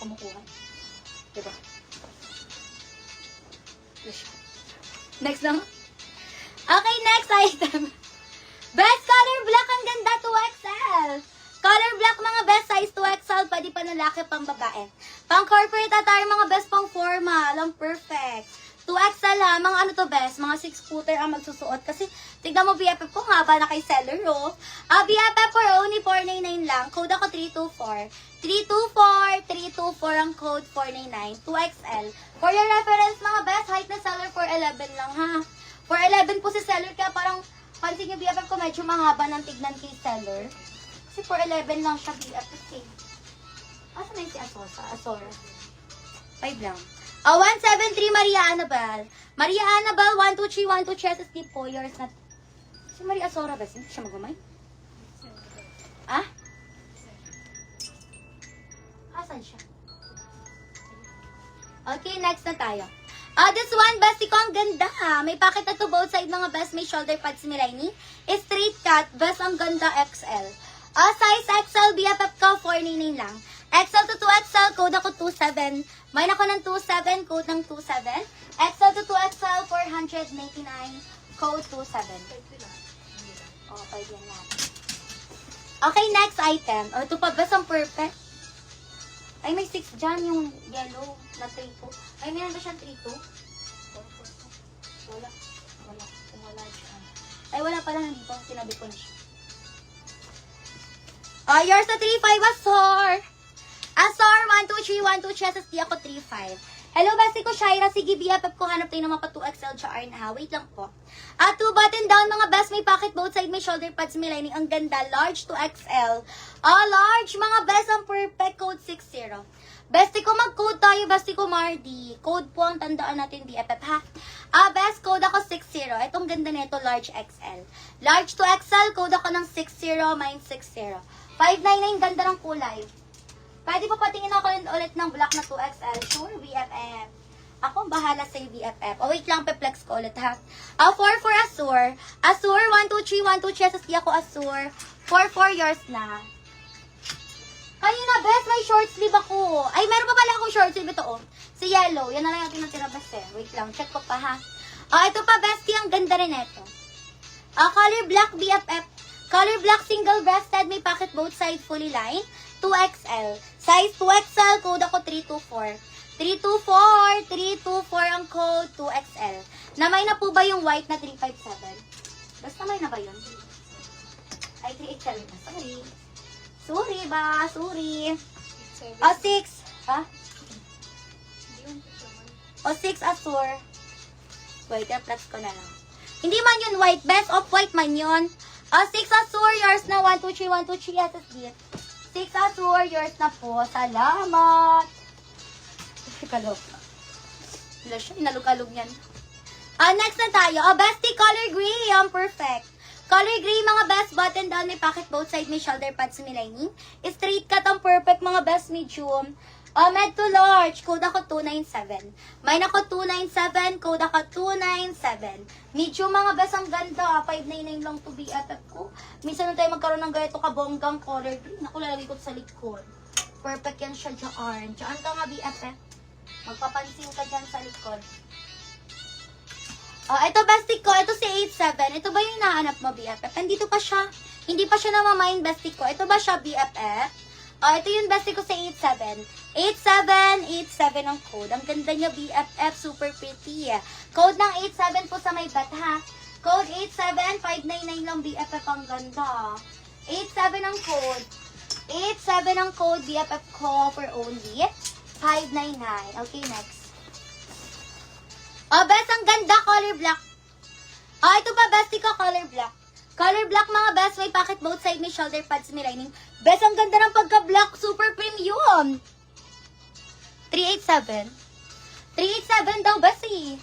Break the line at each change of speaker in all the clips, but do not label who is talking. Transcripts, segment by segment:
kumukuha. Diba? Next lang. Okay, next item. Best color black, ang ganda, 2XL. Color black, mga best size 2XL, pwede pa lalaki, pang babae. Pang corporate tayo, mga best pang formal, ang perfect. 2XL ha, mga ano to best, mga 6-footer ang magsusuot. Kasi, tignan mo BFF ko, haba na kay seller, oh. BFF for only 499 lang. Code ako 324. 324 ang code 499. 2XL. For your reference, mga best, height na seller 411 lang, ha. 411 po si seller, kaya parang, pansin nyo BFF ko, medyo mahaba ng tignan kay seller. Kasi 411 lang siya BFF, eh. Asa na yung si Azora? 5 lang. 173 Maria Annabel. Maria Annabel, 123, 123 SSD po. Yours na. Si Maria Azora ba? Hindi siya magumay? Ah? Asan siya? Okay, next na tayo. This one, bestie ko, ang ganda. May packet na to both side, mga best. May shoulder pads si Milani. Straight cut, best, ang ganda, XL. Size XL, BFF ko, 499 lang. XL to 2XL, code ako 27. Main ako ng 27, code ng 27. XL to 2XL, 499, code 27. Oh, pwede yan natin. Okay, next item. Ito pa, best ang perfect. Ay, may 6 dyan, yung yellow na 3-2. Ay, meron ba siyang 3-2? Wala. Kung wala dyan. Ay, wala pala nandito. Sinabi ko na siya. Yours na 3-5, Azor. Azor, 123, 123 SSD ako 3-5. Hello, basti ko, Shaira. Sige, BFF ko, hanap tayo ng mga pa 2XL char na ha. Wait lang po. 2 button down, mga best. May pocket both side, may shoulder pads, may lining. Ang ganda. Large to XL. Large, mga best. Ang perfect. Code 60. Besti ko, mag-code tayo. Besti ko, Mardy. Code po ang tandaan natin, BFF, ha? Best, code ako 60. Itong ganda nito, large XL. Large to XL, code ako ng 60, mine 60. 599, ganda ng kulay. Pwede pa patingin ako ulit ng black na 2XL. Sure, BFF. Ako bahala sa BFF. Wait lang, pe-flex ko ulit, ha? 4 for Azur. Azur, 123, 123. SSD ako, Azur. 4 yours na. Kanina, best, may short sleeve ako. Ay, meron pa pala akong short sleeve. Ito, oh. Si yellow. Yan na lang yung tinatira, best, eh. Wait lang, check ko pa, ha? Ito pa, bestie. Ang ganda rin ito. Color black, BFF. Color black, single breasted. May pocket both side, fully lined. 2XL. Size 2XL, code ako 324. 324 ang code, 2XL. Namay na po ba yung white na 357? Basta may na ba yun? Ay, 387 na. Sorry. Sorry ba? Sorry. 6. Ha? 6 Azur. Wait, i-flex ko na lang. Hindi man yun white. Best of white man yun. 6 Azur, yours na 123, 123 SSD. 6 Azur, yours na po. Salamat. Kalog. Wala siya, inalog-alog yan. Next na tayo. Bestie, color gray. Perfect. Color gray, mga best. Button down, may pocket both side, may shoulder pads, may lining. Straight cut ang perfect, mga best. Medium. Med to large. Code ako 297. Mine ako 297. Code ako 297. Medium, mga best. Ang ganda. 599 lang to BFF ko. Minsan na tayo magkaroon ng ganito kabonggang color green. Naku, lalagay ko sa likod. Perfect yan siya dyan. Dyan ka nga BFF. Magpapansin ka dyan sa likod. Ito bestie ko. Ito si 87. Ito ba yung hinahanap mo BFF? Nandito pa siya. Hindi pa siya namamayin bestie ko. Ito ba siya BFF? Ito yung bestie ko sa 87. 87 ang code. Ang ganda niya BFF. Super pretty. Code ng 87 po sa may bat ha. Code 87. 599 lang BFF. Ang ganda. 87 ang code. 87 ang code BFF ko for only 599. Okay, next. Best, ang ganda. Color black. Ito pa, bestie ko. Color black. Color black, mga best. May pocket both side. May shoulder pads. May lining. Best, ang ganda ng pagka-black. Super premium. 387. 387 daw, bestie.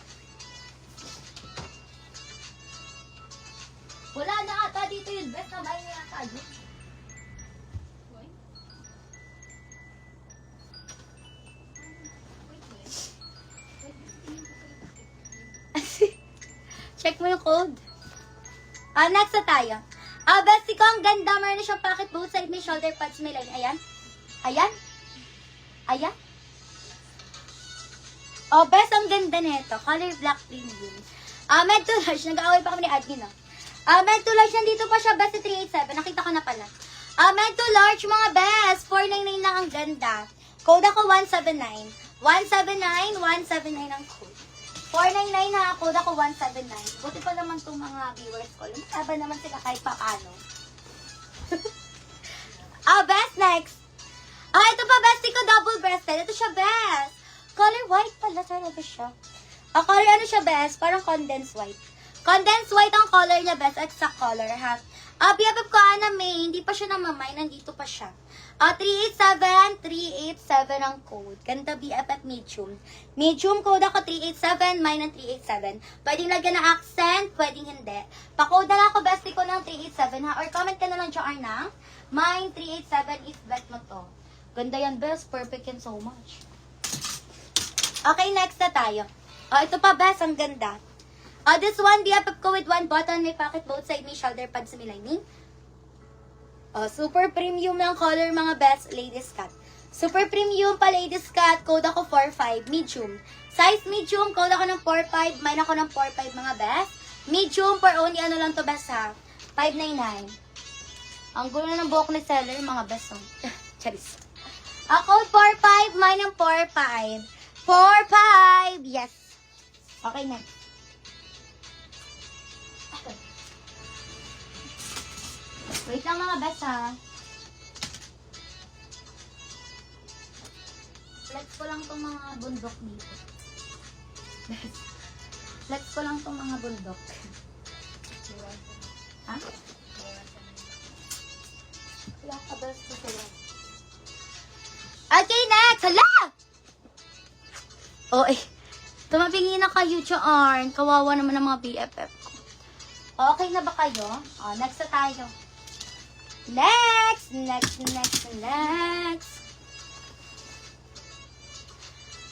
Wala na ata dito yun. Best, nabahay na yata yun. Check mo yung code. Next na tayo. Bestie ko, ang ganda. Meron na siyang pocket both side. May shoulder pads. May line. Ayan. Ayan. Ayan. Oh, best, ang ganda nito. Color black premium. Med to large. Nag-aaway pa kami ni admin, med to large, nandito pa siya, best 387. Nakita ko na pala. Med to large, mga best. 499 lang ang ganda. Code ako 179. 179, 179 ang code. 499 ha, code ako 179. Buti pa naman itong mga viewers ko. Lumataban naman sila kahit paano. Best, next. Ito pa, bestie ko, double breasted. Ito siya, best. Color white pala talaga siya. Color ano siya, best? Parang condensed white. Condensed white ang color niya, best. Exact color, ha? BFF ko, May. Hindi pa siya namamay. Nandito pa siya. 387, 387 ang code. Ganda, BFF medium. Medium code ako, 387, mine ng 387. Pwedeng lagyan ng accent, pwedeng hindi. Pa-code na lang ako, bestie ko ng 387, ha? Or comment ka na lang dyan ng mine 387 if bet mo to. Ganda yan, best. Perfect yan so much. Okay, next na tayo. Ito pa, best. Ang ganda. This one, BFF ko with one button. May pocket both side. May shoulder pads sa may lining. Super premium ng color, mga best. Ladies cut. Super premium pa, ladies cut. Code ako 45. Medium. Size medium. Code ako ng 45. Mine ako ng 45, mga best. Medium for only ano lang to, best, ha? 599. Ang gulo na ng buhok ni seller, mga best. Charis. Code 45. Mine ng 45. 45! Yes. Okay, next. Wait lang, mga best, ha. Flex ko lang tong mga bundok dito. Flex ko lang tong mga bundok. Ha? Wala ka, best ko sila. Okay, next! Hala! Tumabingi na kayo dyan. Kawawa naman ang mga BFF ko. Okay na ba kayo? Next na tayo. Next!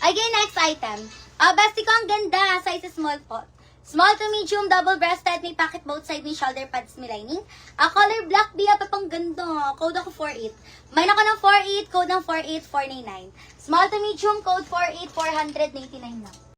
Okay, next item. Bestie ko, ang ganda. Size small po. Small to medium, double-breasted. May pocket both side, may shoulder pads, may lining. Color black, BFF, ang ganda. Code ako 48. Mine ako ng 48, code ng 48, 499. Small to medium, code 48, 499 na.